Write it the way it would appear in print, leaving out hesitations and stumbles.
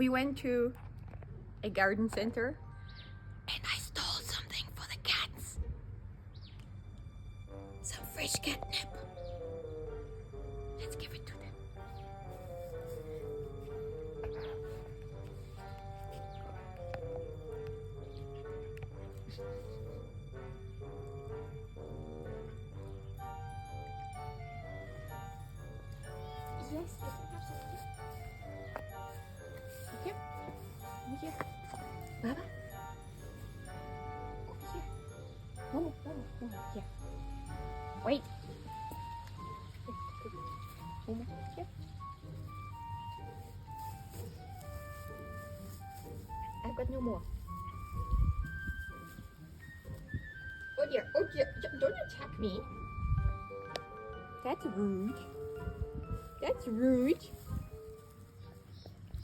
we went to a garden center and I stole something for the cats. Some fresh catnip. Let's give it to them. Yes, absolutely. Here. Over here. Baba. Over here. Momo, here. Wait. Momo, here. I've got no more. Oh dear, don't attack me. That's rude. That's rude.